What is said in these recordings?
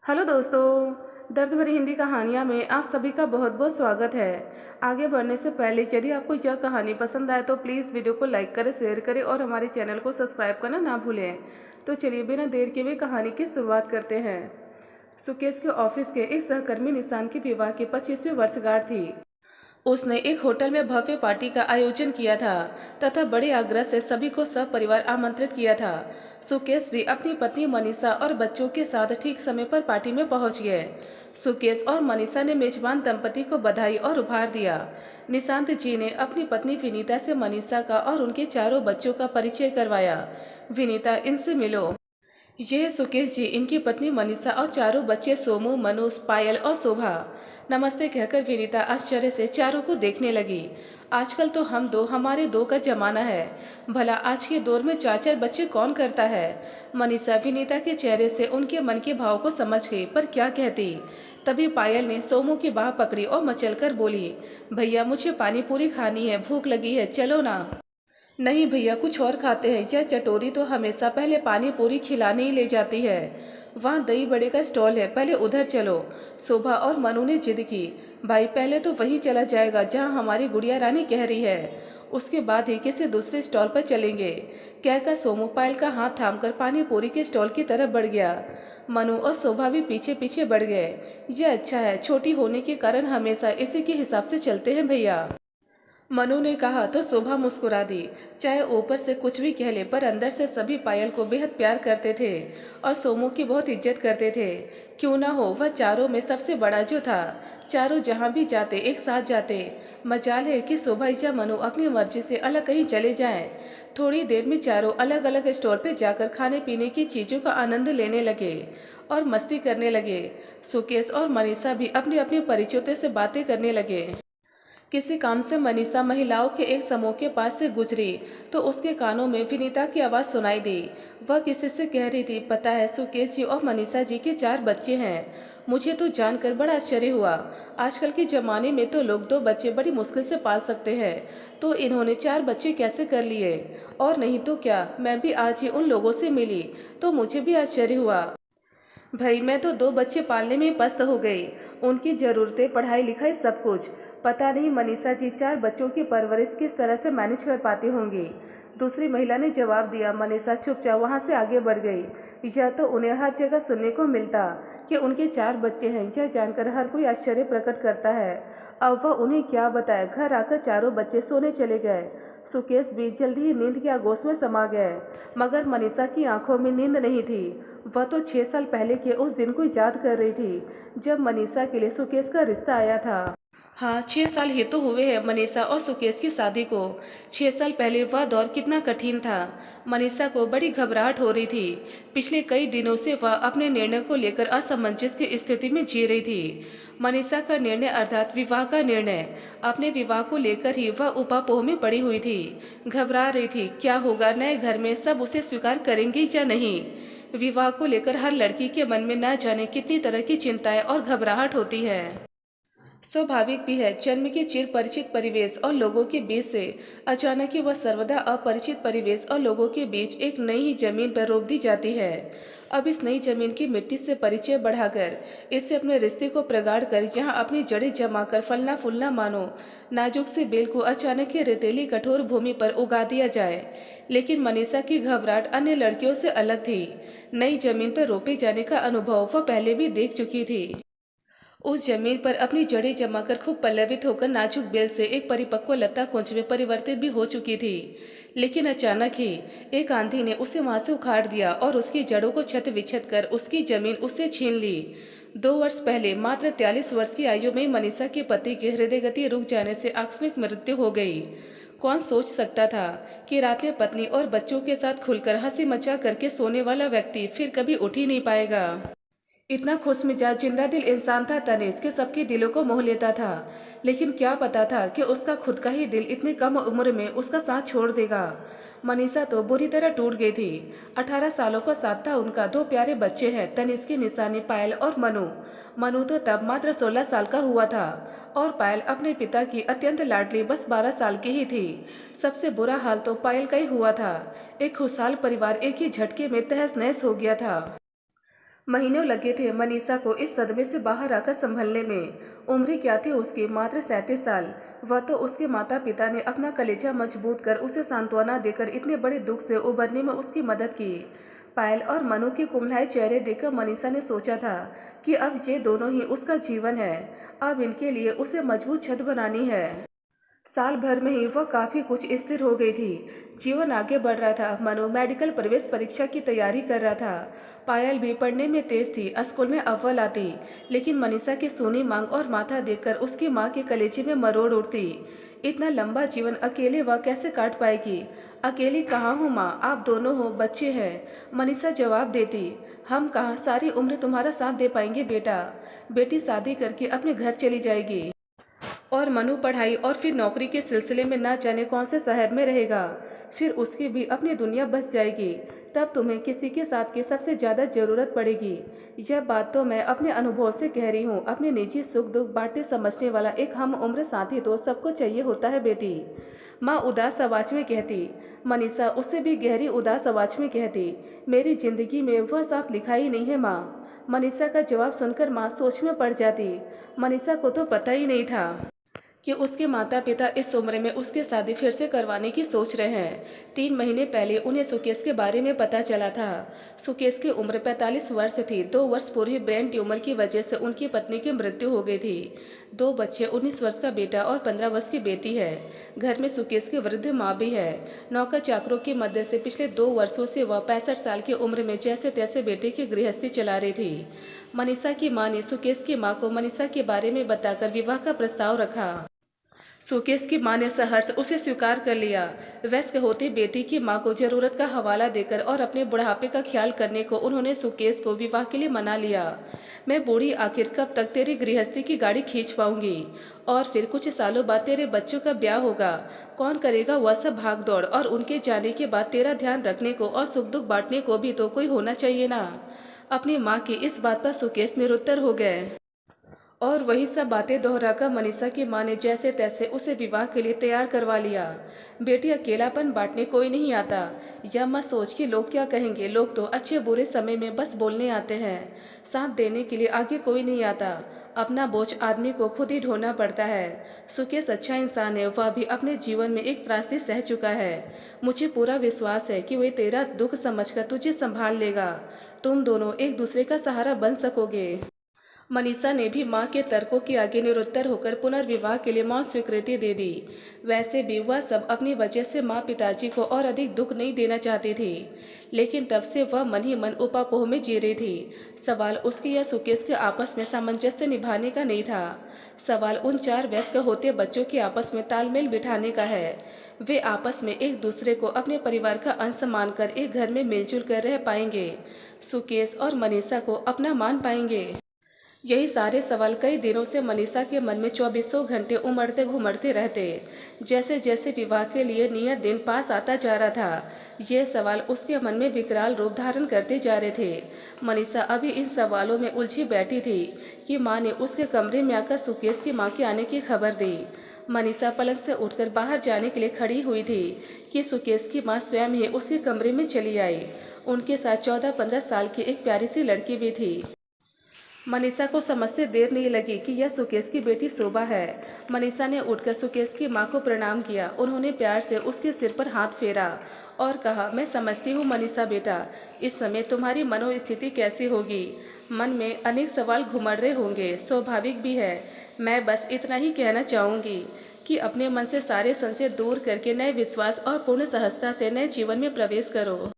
Hello दोस्तों, दर्द भरी हिंदी कहानियाँ में आप सभी का बहुत बहुत स्वागत है। आगे बढ़ने से पहले यदि आपको यह कहानी पसंद आए तो प्लीज़ वीडियो को लाइक करें, शेयर करें और हमारे चैनल को सब्सक्राइब करना ना भूलें। तो चलिए बिना देर के हुए कहानी की शुरुआत करते हैं। सुकेश के ऑफिस के एक सहकर्मी निशान की विवाह की 25वीं वर्षगांठ थी। उसने एक होटल में भव्य पार्टी का आयोजन किया था तथा बड़े आग्रह से सभी को सपरिवार आमंत्रित किया था। सुकेश भी अपनी पत्नी मनीषा और बच्चों के साथ ठीक समय पर पार्टी में पहुंच गए। सुकेश और मनीषा ने मेजबान दंपति को बधाई और उपहार दिया। निशांत जी ने अपनी पत्नी विनीता से मनीषा का और उनके चारों बच्चों का परिचय करवाया। विनीता, इनसे मिलो। ये है सुकेश जी, इनकी पत्नी मनीषा और चारों बच्चे सोमू, मनुष, पायल और शोभा। नमस्ते कहकर विनीता आश्चर्य से चारों को देखने लगी। आजकल तो हम दो हमारे दो का जमाना है। भला आज के दौर में चार चार बच्चे कौन करता है। मनीषा विनीता के चेहरे से उनके मन के भाव को समझ गई, पर क्या कहती। तभी पायल ने सोमू की बाह पकड़ी और मचलकर बोली, भैया मुझे पानी पूरी खानी है, भूख लगी है, चलो ना। नहीं भैया, कुछ और खाते हैं। यह चटोरी तो हमेशा पहले पानी पूरी खिलाने ही ले जाती है। वहाँ दही बड़े का स्टॉल है, पहले उधर चलो। शोभा और मनु ने जिद की, भाई पहले तो वहीं चला जाएगा जहाँ हमारी गुड़िया रानी कह रही है, उसके बाद ही किसी दूसरे स्टॉल पर चलेंगे। कहकर सोमू पायल का हाथ थामकर पानी पूरी के स्टॉल की तरफ बढ़ गया। मनु और शोभा भी पीछे पीछे बढ़ गए। यह अच्छा है, छोटी होने के कारण हमेशा इसी के हिसाब से चलते हैं भैया। मनु ने कहा तो शोभा मुस्कुरा दी। चाहे ऊपर से कुछ भी कह ले, पर अंदर से सभी पायल को बेहद प्यार करते थे और सोमू की बहुत इज्जत करते थे। क्यों ना हो, वह चारों में सबसे बड़ा जो था। चारों जहाँ भी जाते एक साथ जाते। मजाल है कि शोभा या मनु अपनी मर्जी से अलग कहीं चले जाएं। थोड़ी देर में चारों अलग अलग स्टोर पर जाकर खाने पीने की चीज़ों का आनंद लेने लगे और मस्ती करने लगे। सुकेश और मनीषा भी अपनी अपनी परिचितों से बातें करने लगे। किसी काम से मनीषा महिलाओं के एक समूह के पास से गुजरी तो उसके कानों में विनीता की आवाज़ सुनाई दी। वह किसी से कह रही थी, पता है सुकेश जी और मनीषा जी के 4 बच्चे हैं। मुझे तो जानकर बड़ा आश्चर्य हुआ। आजकल के ज़माने में तो लोग 2 बच्चे बड़ी मुश्किल से पाल सकते हैं, तो इन्होंने 4 बच्चे कैसे कर लिए। और नहीं तो क्या, मैं भी आज ही उन लोगों से मिली तो मुझे भी आश्चर्य हुआ। भाई मैं तो 2 बच्चे पालने में पस्त हो गई। उनकी ज़रूरतें, पढ़ाई लिखाई सब कुछ। पता नहीं मनीषा जी 4 बच्चों की परवरिश किस तरह से मैनेज कर पाती होंगी। दूसरी महिला ने जवाब दिया। मनीषा चुपचाप वहाँ से आगे बढ़ गई। यह तो उन्हें हर जगह सुनने को मिलता कि उनके 4 बच्चे हैं। यह जानकर हर कोई आश्चर्य प्रकट करता है। अब वह उन्हें क्या बताए। घर आकर चारों बच्चे सोने चले गए। सुकेश भी जल्दी ही नींद के आगोश में समा गए, मगर मनीषा की आंखों में नींद नहीं थी। वह तो 6 साल पहले के उस दिन को याद कर रही थी जब मनीषा के लिए सुकेश का रिश्ता आया था। हाँ, 6 साल ही तो हुए हैं मनीषा और सुकेश की शादी को। 6 साल पहले वह दौर कितना कठिन था। मनीषा को बड़ी घबराहट हो रही थी। पिछले कई दिनों से वह अपने निर्णय को लेकर असमंजस की स्थिति में जी रही थी। मनीषा का निर्णय अर्थात विवाह का निर्णय, अपने विवाह को लेकर ही वह उपापोह में पड़ी हुई थी। घबरा रही थी, क्या होगा, नए घर में सब उसे स्वीकार करेंगे या नहीं। विवाह को लेकर हर लड़की के मन में न जाने कितनी तरह की चिंताएं और घबराहट होती है। स्वाभाविक भी है, जन्म के चिर परिचित परिवेश और लोगों के बीच से अचानक ही वह सर्वदा अपरिचित परिवेश और लोगों के बीच एक नई ही जमीन पर रोक दी जाती है। अब इस नई जमीन की मिट्टी से परिचय बढ़ाकर, इससे अपने रिश्ते को प्रगाढ़ कर यहाँ अपनी जड़ें जमाकर फलना फूलना मानो नाजुक से बेल को अचानक ही रेतीली कठोर भूमि पर उगा दिया जाए। लेकिन मनीषा की घबराहट अन्य लड़कियों से अलग थी। नई जमीन पर रोपे जाने का अनुभव वह पहले भी देख चुकी थी। उस जमीन पर अपनी जड़ें जमाकर खूब पल्लवित होकर नाजुक बेल से एक परिपक्व लता कुंज में परिवर्तित भी हो चुकी थी। लेकिन अचानक ही एक आंधी ने उसे वहां से उखाड़ दिया और उसकी जड़ों को छत विछत कर उसकी जमीन उससे छीन ली। 2 वर्ष पहले मात्र 43 वर्ष की आयु में मनीषा के पति की हृदय गति रुक जाने से आकस्मिक मृत्यु हो गई। कौन सोच सकता था कि रात में पत्नी और बच्चों के साथ खुलकर हंसी मजाक करके सोने वाला व्यक्ति फिर कभी उठ ही नहीं पाएगा। इतना खुशमिजाज जिंदा दिल इंसान था तनिष्क, के सबके दिलों को मोह लेता था। लेकिन क्या पता था कि उसका खुद का ही दिल इतनी कम उम्र में उसका साथ छोड़ देगा। मनीषा तो बुरी तरह टूट गई थी। 18 सालों का साथ था उनका। 2 प्यारे बच्चे हैं, तनिष्क की निशानी पायल और मनु। मनु तो तब मात्र 16 साल का हुआ था और पायल अपने पिता की अत्यंत लाडली बस 12 साल की ही थी। सबसे बुरा हाल तो पायल का ही हुआ था। एक खुशहाल परिवार एक ही झटके में तहस नहस हो गया था। महीनों लगे थे मनीषा को इस सदमे से बाहर आकर संभलने में। उम्र क्या थी उसकी, मात्र 37 साल। वह तो उसके माता पिता ने अपना कलेजा मजबूत कर उसे सांत्वना देकर इतने बड़े दुख से उबरने में उसकी मदद की। पायल और मनु के कुम्हलाए चेहरे देखकर मनीषा ने सोचा था कि अब ये दोनों ही उसका जीवन है। अब इनके लिए उसे मजबूत छत बनानी है। साल भर में ही वह काफ़ी कुछ स्थिर हो गई थी। जीवन आगे बढ़ रहा था। मनु मेडिकल प्रवेश परीक्षा की तैयारी कर रहा था। पायल भी पढ़ने में तेज थी, स्कूल में अव्वल आती। लेकिन मनीषा की सोनी मांग और माथा देखकर उसकी माँ के कलेजे में मरोड़ उठती। इतना लंबा जीवन अकेले वह कैसे काट पाएगी। अकेली कहाँ हूँ माँ, आप दोनों हो, बच्चे हैं। मनीषा जवाब देती, हम कहाँ सारी उम्र तुम्हारा साथ दे पाएंगे बेटा। बेटी शादी करके अपने घर चली जाएगी और मनु पढ़ाई और फिर नौकरी के सिलसिले में ना जाने कौन से शहर में रहेगा। फिर उसकी भी अपनी दुनिया बस जाएगी। तब तुम्हें किसी के साथ की सबसे ज़्यादा ज़रूरत पड़ेगी। यह बात तो मैं अपने अनुभव से कह रही हूँ। अपने निजी सुख दुख बांटने समझने वाला एक हम उम्र साथी तो सबको चाहिए होता है बेटी। माँ उदास आवाज में कहती। मनीषा उससे भी गहरी उदास आवाज में कहती, मेरी जिंदगी में वह साथ लिखा ही नहीं है माँ। मनीषा का जवाब सुनकर माँ सोच में पड़ जाती। मनीषा को तो पता ही नहीं था कि उसके माता पिता इस उम्र में उसकी शादी फिर से करवाने की सोच रहे हैं। 3 महीने पहले उन्हें सुकेश के बारे में पता चला था। सुकेश की उम्र 45 वर्ष थी। 2 वर्ष पूर्व ब्रेन ट्यूमर की वजह से उनकी पत्नी की मृत्यु हो गई थी। 2 बच्चे, 19 वर्ष का बेटा और 15 वर्ष की बेटी है। घर में सुकेश की वृद्ध माँ भी है। नौकर चाकरों की मदद से पिछले 2 वर्षों से वह 65 साल की उम्र में जैसे तैसे बेटे की गृहस्थी चला रही थी। मनीषा की माँ ने सुकेश की माँ को मनीषा के बारे में बताकर विवाह का प्रस्ताव रखा। सुकेश की मां ने सहर्ष उसे स्वीकार कर लिया। वयस्क होती बेटी की मां को जरूरत का हवाला देकर और अपने बुढ़ापे का ख्याल करने को उन्होंने सुकेश को विवाह के लिए मना लिया। मैं बूढ़ी आखिर कब तक तेरी गृहस्थी की गाड़ी खींच पाऊंगी, और फिर कुछ सालों बाद तेरे बच्चों का ब्याह होगा। कौन करेगा वह सब भाग दौड़, और उनके जाने के बाद तेरा ध्यान रखने को और सुख दुख बांटने को भी तो कोई होना चाहिए ना। अपनी माँ की इस बात पर सुकेश निरुत्तर हो गए और वही सब बातें दोहराकर मनीषा की मां ने जैसे तैसे उसे विवाह के लिए तैयार करवा लिया। बेटी, अकेलापन बांटने कोई नहीं आता। यह मत सोच कि लोग क्या कहेंगे। लोग तो अच्छे बुरे समय में बस बोलने आते हैं, साथ देने के लिए आगे कोई नहीं आता। अपना बोझ आदमी को खुद ही ढोना पड़ता है। सुकेश अच्छा इंसान है। वह भी अपने जीवन में एक त्रासदी सह चुका है। मुझे पूरा विश्वास है कि वह तेरा दुख समझकर तुझे संभाल लेगा। तुम दोनों एक दूसरे का सहारा बन सकोगे। मनीषा ने भी मां के तर्कों के आगे निरुत्तर होकर पुनर्विवाह के लिए मौन स्वीकृति दे दी। वैसे भी वह सब अपनी वजह से मां पिताजी को और अधिक दुख नहीं देना चाहती थी, लेकिन तब से वह मन ही मन उपापोह में जी रही थी। सवाल उसके या सुकेश के आपस में सामंजस्य निभाने का नहीं था। सवाल उन 4 वयस्क होते बच्चों के आपस में तालमेल बिठाने का है। वे आपस में एक दूसरे को अपने परिवार का अंश मानकर एक घर में मिलजुल कर रह पाएंगे। सुकेश और मनीषा को अपना मान पाएंगे। यही सारे सवाल कई दिनों से मनीषा के मन में 24 घंटे उमड़ते घुमड़ते रहते। जैसे जैसे विवाह के लिए नियत दिन पास आता जा रहा था, ये सवाल उसके मन में विकराल रूप धारण करते जा रहे थे। मनीषा अभी इन सवालों में उलझी बैठी थी कि माँ ने उसके कमरे में आकर सुकेश की माँ के आने की खबर दी। मनीषा पलंग से उठकर बाहर जाने के लिए खड़ी हुई थी कि सुकेश की माँ स्वयं ही उसके कमरे में चली आई। उनके साथ 14-15 साल की एक प्यारी सी लड़की भी थी। मनीषा को समझते देर नहीं लगी कि यह सुकेश की बेटी शोभा है। मनीषा ने उठकर सुकेश की मां को प्रणाम किया। उन्होंने प्यार से उसके सिर पर हाथ फेरा और कहा, मैं समझती हूँ मनीषा बेटा, इस समय तुम्हारी मनोस्थिति कैसी होगी। मन में अनेक सवाल घुमड़ रहे होंगे, स्वाभाविक भी है। मैं बस इतना ही कहना चाहूँगी कि अपने मन से सारे संशय दूर करके नए विश्वास और पूर्ण सहजता से नए जीवन में प्रवेश करो।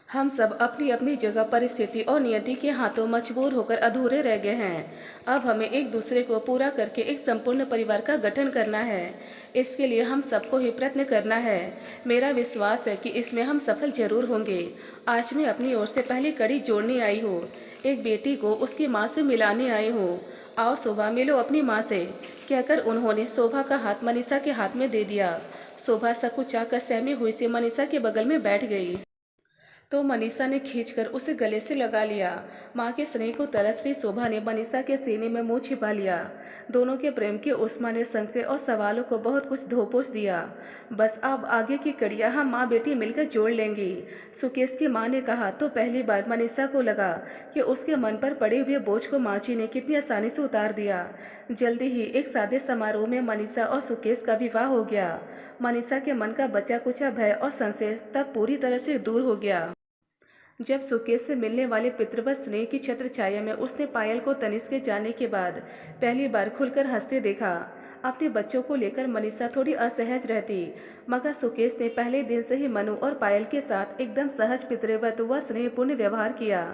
हम सब अपनी अपनी जगह परिस्थिति और नियति के हाथों मजबूर होकर अधूरे रह गए हैं। अब हमें एक दूसरे को पूरा करके एक संपूर्ण परिवार का गठन करना है। इसके लिए हम सबको ही प्रयत्न करना है। मेरा विश्वास है कि इसमें हम सफल जरूर होंगे। आज मैं अपनी ओर से पहली कड़ी जोड़ने आई हूँ। एक बेटी को उसकी माँ से मिलाने आई हूँ। आओ शोभा, मिलो अपनी माँ से, कहकर उन्होंने शोभा का हाथ मनीषा के हाथ में दे दिया। शोभा सकुचाकर सहमी हुई से मनीषा के बगल में बैठ गई। तो मनीषा ने खींचकर उसे गले से लगा लिया। माँ के स्नेह को तरस रही शोभा ने मनीषा के सीने में मुंह छिपा लिया। दोनों के प्रेम की उष्मा ने संशय और सवालों को बहुत कुछ धोपोष दिया। बस अब आगे की कड़ियाँ हम माँ बेटी मिलकर जोड़ लेंगी, सुकेश की माँ ने कहा। तो पहली बार मनीषा को लगा कि उसके मन पर पड़े हुए बोझ को माँ जी ने कितनी आसानी से उतार दिया। जल्दी ही एक सादे समारोह में मनीषा और सुकेश का विवाह हो गया। मनीषा के मन का बचा कुचा भय और संशय तब पूरी तरह से दूर हो गया। जब सुकेश से मिलने वाले पितृवत स्नेह की छत्र छाया में उसने पायल को तनिष्क के जाने के बाद पहली बार खुलकर हंसते देखा। अपने बच्चों को लेकर मनीषा थोड़ी असहज रहती, मगर सुकेश ने पहले दिन से ही मनु और पायल के साथ एकदम सहज पितृवत व स्नेहपूर्ण व्यवहार किया।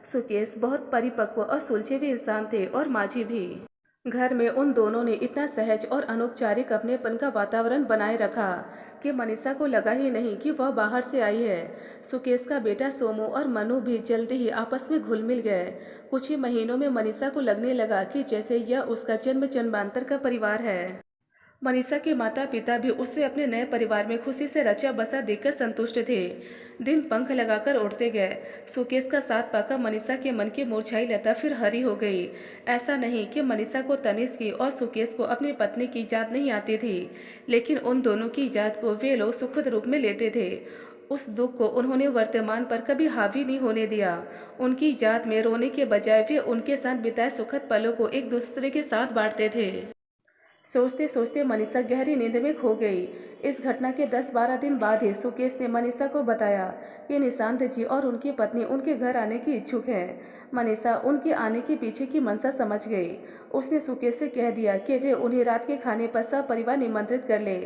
सुकेश बहुत परिपक्व और सुलझे हुए इंसान थे और माझी भी। घर में उन दोनों ने इतना सहज और अनौपचारिक अपनेपन का वातावरण बनाए रखा कि मनीषा को लगा ही नहीं कि वह बाहर से आई है। सुकेश का बेटा सोमू और मनु भी जल्दी ही आपस में घुल मिल गए। कुछ ही महीनों में मनीषा को लगने लगा कि जैसे यह उसका जन्म जन्मांतर का परिवार है। मनीषा के माता पिता भी उसे अपने नए परिवार में खुशी से रचा बसा देखकर संतुष्ट थे। दिन पंख लगाकर उड़ते गए। सुकेश का साथ पाकर मनीषा के मन की मुरझाई लता फिर हरी हो गई। ऐसा नहीं कि मनीषा को तनिष्क की और सुकेश को अपनी पत्नी की याद नहीं आती थी, लेकिन उन दोनों की याद को वे लोग सुखद रूप में लेते थे। उस दुख को उन्होंने वर्तमान पर कभी हावी नहीं होने दिया। उनकी याद में रोने के बजाय वे उनके साथ बिताए सुखद पलों को एक दूसरे के साथ बांटते थे। सोचते सोचते मनीषा गहरी नींद में खो गई। इस घटना के 10-12 दिन बाद ही सुकेश ने मनीषा को बताया कि निशांत जी और उनकी पत्नी उनके घर आने की इच्छुक हैं। मनीषा उनके आने के पीछे की मंशा समझ गई। उसने सुकेश से कह दिया कि वे उन्हें रात के खाने पर सपरिवार निमंत्रित कर ले।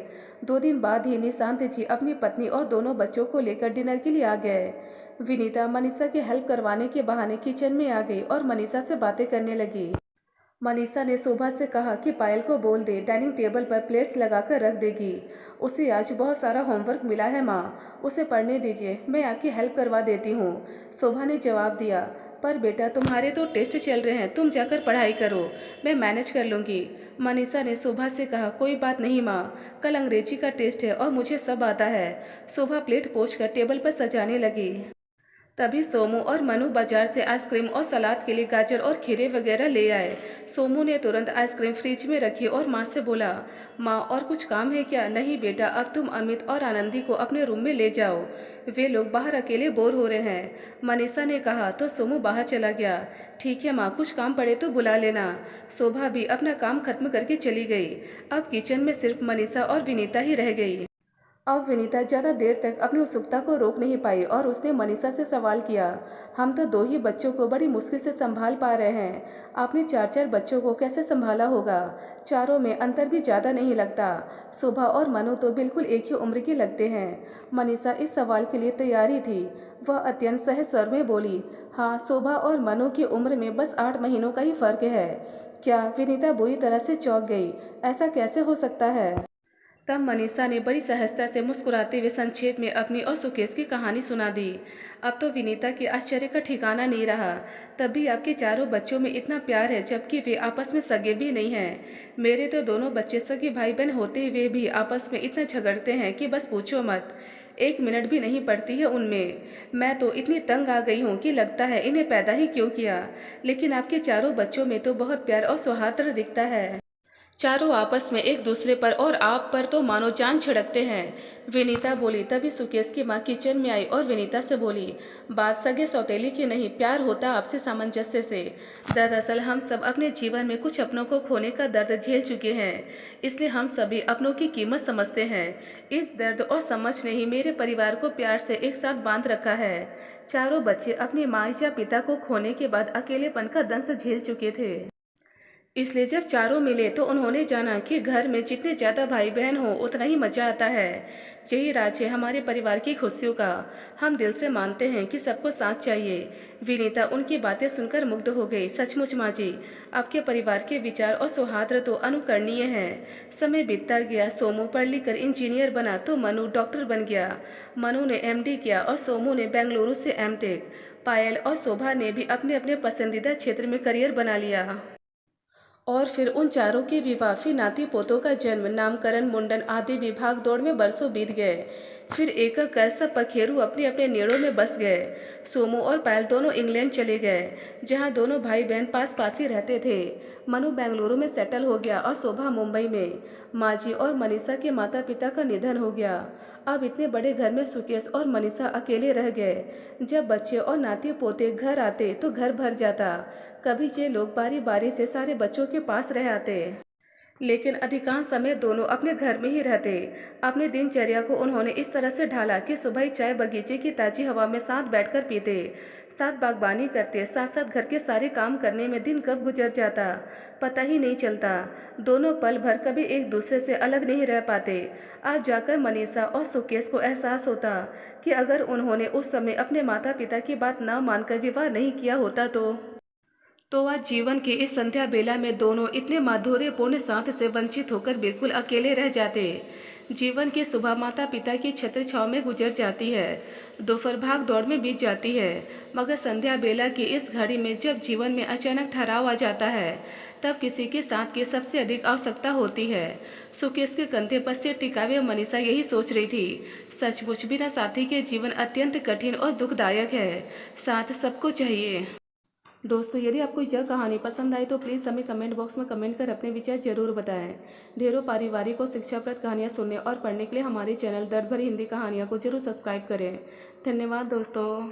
2 दिन बाद ही निशांत जी अपनी पत्नी और दोनों बच्चों को लेकर डिनर के लिए आ गए। विनीता मनीषा की हेल्प करवाने के बहाने किचन में आ गई और मनीषा से बातें करने लगी। मनीषा ने शोभा से कहा कि पायल को बोल दे डाइनिंग टेबल पर प्लेट्स लगाकर रख देगी। उसे आज बहुत सारा होमवर्क मिला है माँ, उसे पढ़ने दीजिए, मैं आपकी हेल्प करवा देती हूँ। शोभा ने जवाब दिया, पर बेटा तुम्हारे तो टेस्ट चल रहे हैं, तुम जाकर पढ़ाई करो, मैं मैनेज कर लूँगी। मनीषा ने शोभा से कहा, कोई बात नहीं माँ, कल अंग्रेजी का टेस्ट है और मुझे सब आता है। शोभा प्लेट पोंछकर टेबल पर सजाने लगी। तभी सोमू और मनु बाजार से आइसक्रीम और सलाद के लिए गाजर और खीरे वगैरह ले आए। सोमू ने तुरंत आइसक्रीम फ्रिज में रखी और माँ से बोला, माँ और कुछ काम है क्या? नहीं बेटा, अब तुम अमित और आनंदी को अपने रूम में ले जाओ, वे लोग बाहर अकेले बोर हो रहे हैं, मनीषा ने कहा। तो सोमू बाहर चला गया। ठीक है माँ, कुछ काम पड़े तो बुला लेना। शोभा भी अपना काम खत्म करके चली गई। अब किचन में सिर्फ मनीषा और विनीता ही रह गई। अब विनीता ज़्यादा देर तक अपनी उत्सुकता को रोक नहीं पाई और उसने मनीषा से सवाल किया, हम तो 2 ही बच्चों को बड़ी मुश्किल से संभाल पा रहे हैं, आपने 4-4 बच्चों को कैसे संभाला होगा? चारों में अंतर भी ज़्यादा नहीं लगता। शोभा और मनु तो बिल्कुल एक ही उम्र के लगते हैं। मनीषा इस सवाल के लिए तैयार ही थी। वह अत्यंत सहज स्वर में बोली, हाँ, शोभा और मनु की उम्र में बस 8 महीनों का ही फर्क है। क्या? विनीता बुरी तरह से चौंक गई। ऐसा कैसे हो सकता है? तब मनीषा ने बड़ी सहजता से मुस्कुराते हुए संक्षेप में अपनी और सुकेश की कहानी सुना दी। अब तो विनीता के आश्चर्य का ठिकाना नहीं रहा। तब भी आपके चारों बच्चों में इतना प्यार है, जबकि वे आपस में सगे भी नहीं हैं। मेरे तो दोनों बच्चे सगे भाई बहन होते हुए भी आपस में इतना झगड़ते हैं कि बस पूछो मत। 1 मिनट भी नहीं पड़ती है उनमें। मैं तो इतनी तंग आ गई हूँ कि लगता है इन्हें पैदा ही क्यों किया। लेकिन आपके चारों बच्चों में तो बहुत प्यार और सौहार्द दिखता है। चारों आपस में एक दूसरे पर और आप पर तो मानो जान छिड़कते हैं, विनीता बोली। तभी सुकेश की माँ किचन में आई और विनीता से बोली, बात सगे सौतेली की नहीं, प्यार होता आपसे सामंजस्य से। दरअसल हम सब अपने जीवन में कुछ अपनों को खोने का दर्द झेल चुके हैं, इसलिए हम सभी अपनों की कीमत समझते हैं। इस दर्द और समझ ने ही मेरे परिवार को प्यार से एक साथ बांध रखा है। चारों बच्चे अपनी माँ या पिता को खोने के बाद अकेलेपन का दंश झेल चुके थे, इसलिए जब चारों मिले तो उन्होंने जाना कि घर में जितने ज़्यादा भाई बहन हो उतना ही मज़ा आता है। यही राज है हमारे परिवार की खुशियों का। हम दिल से मानते हैं कि सबको साथ चाहिए। विनीता उनकी बातें सुनकर मुग्ध हो गई। सचमुच माँ जी, आपके परिवार के विचार और सौहार्द तो अनुकरणीय हैं। समय बीतता गया। सोमू पढ़ लिख कर इंजीनियर बना तो मनु डॉक्टर बन गया। मनु ने MD किया और सोमू ने बेंगलुरु से M.Tech। पायल और शोभा ने भी अपने अपने पसंदीदा क्षेत्र में करियर बना लिया। और फिर उन चारों के विवाह, फिर नाती पोतों का जन्म, नामकरण, मुंडन आदि विभाग दौड़ में बरसों बीत गए। फिर एक एक कर सब पखेरु अपने अपने नेड़ों में बस गए। सोमू और पायल दोनों इंग्लैंड चले गए, जहां दोनों भाई बहन पास पास ही रहते थे। मनु बेंगलुरु में सेटल हो गया और शोभा मुंबई में। माजी और मनीषा के माता पिता का निधन हो गया। अब इतने बड़े घर में सुकेश और मनीषा अकेले रह गए। जब बच्चे और नाती पोते घर आते तो घर भर जाता। कभी ये लोग बारी बारी से सारे बच्चों के पास रह आते, लेकिन अधिकांश समय दोनों अपने घर में ही रहते। अपने दिनचर्या को उन्होंने इस तरह से ढाला कि सुबह ही चाय बगीचे की ताजी हवा में साथ बैठकर पीते, साथ बागबानी करते, साथ साथ घर के सारे काम करने में दिन कब गुजर जाता पता ही नहीं चलता। दोनों पल भर कभी एक दूसरे से अलग नहीं रह पाते। आज जाकर मनीषा और सुकेश को एहसास होता कि अगर उन्होंने उस समय अपने माता पिता की बात न मानकर विवाह नहीं किया होता तो आज जीवन की इस संध्या बेला में दोनों इतने माधुर्यपूर्ण साथ से वंचित होकर बिल्कुल अकेले रह जाते। जीवन की सुबह माता पिता की छत्र छांव में गुजर जाती है, दोपहर भाग दौड़ में बीत जाती है, मगर संध्या बेला की इस घड़ी में जब जीवन में अचानक ठहराव आ जाता है, तब किसी के साथ की सबसे अधिक आवश्यकता होती है। सुकेश के कंधे पर सिर टिकावे मनीषा यही सोच रही थी। सचमुच बिना साथी के जीवन अत्यंत कठिन और दुखदायक है। साथ सबको चाहिए। दोस्तों, यदि आपको यह कहानी पसंद आई तो प्लीज़ हमें कमेंट बॉक्स में कमेंट कर अपने विचार जरूर बताएं। ढेरों पारिवारिक और शिक्षाप्रद कहानियां सुनने और पढ़ने के लिए हमारे चैनल दर्द भरी हिंदी कहानियां को जरूर सब्सक्राइब करें। धन्यवाद दोस्तों।